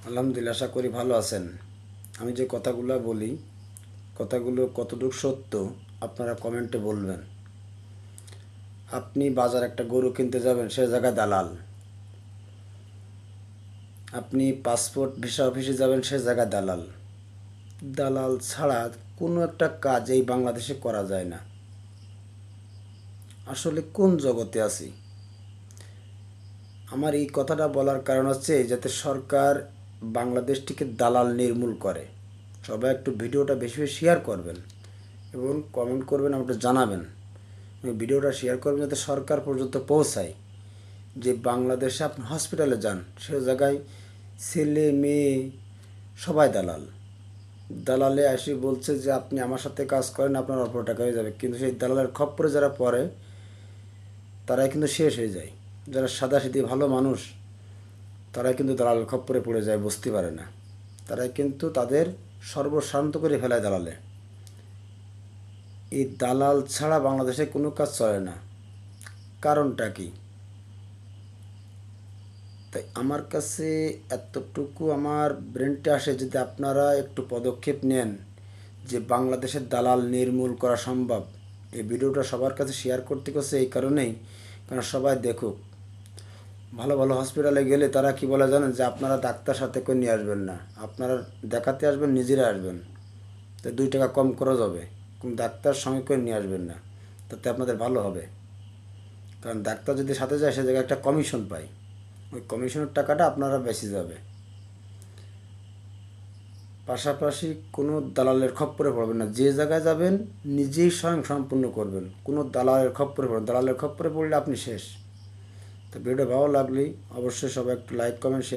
আলহামদুলিল্লাহ, আশা করি ভালো আছেন। আমি যে কথাগুলো বলি, কথাগুলো কতটুকু সত্য আপনারা কমেন্টে বলবেন। আপনি বাজার একটা গরু কিনতে যাবেন, সে জায়গায় দালাল। আপনি পাসপোর্ট ভিসা অফিসে যাবেন, সে জায়গায় দালাল। দালাল ছাড়া কোনো একটা কাজ এই বাংলাদেশে করা যায় না। আসলে কোন জগতে আছি? আমার এই কথাটা বলার কারণ হচ্ছে যাতে সরকার বাংলাদেশটিকে দালাল নির্মূল করে। সবাই একটু ভিডিওটা বেশি বেশি শেয়ার করবেন এবং কমেন্ট করবেন, আমাকে জানাবেন। ভিডিওটা শেয়ার করবেন যাতে সরকার পর্যন্ত পৌঁছায় যে বাংলাদেশে আপনি হসপিটালে যান, সে জায়গায় ছেলে মেয়ে সবাই দালাল। দালালে এসে বলছে যে আপনি আমার সাথে কাজ করেন, আপনার অল্প টাকা হয়ে যাবে, কিন্তু সেই দালালের খপ্পরে যারা পড়ে তারাই কিন্তু শেষ হয়ে যায়। যারা সাদাসিধি ভালো মানুষ তারাই কিন্তু দালালের খপ্পরে পড়ে যায়, বুঝতে পারে না। তারাই কিন্তু তাদের সর্বশান্ত করে ফেলায় দালালে। এই দালাল ছাড়া বাংলাদেশে কোনো কাজ চলে না। কারণটা কি? তাই আমার কাছে এতটুকু আমার ব্রেনটা আসে, যদি আপনারা একটু পদক্ষেপ নেন যে বাংলাদেশের দালাল নির্মূল করা সম্ভব। এই ভিডিওটা সবার কাছে শেয়ার করতে করছে এই কারণেই, কারণ সবাই দেখুক। ভালো ভালো হসপিটালে গেলে তারা কি বলে জানেন, যে আপনারা ডাক্তার সাথে করে নিয়ে আসবেন না, আপনারা দেখাতে আসবেন, নিজেরা আসবেন। তো 2 টাকা কম খরচ হবে, কিন্তু ডাক্তার সঙ্গে করে নিয়ে আসবেন না, তাতে আপনাদের ভালো হবে। কারণ ডাক্তার যদি সাথে যায় সে জায়গায় একটা কমিশন পায়, ওই কমিশনের টাকাটা আপনারা বেঁচে যাবে। পাশাপাশি কোনো দালালের খপ্পরে পড়বেন না। যে জায়গায় যাবেন নিজেই স্বয়ং সম্পূর্ণ করবেন, কোনো দালালের খপ্পরে পড়বেন। দালালের খপ্পরে পড়লে আপনি শেষ। তো ভিডিও ভালো লাগলেই অবশ্যই সবাই একটু লাইক কমেন্ট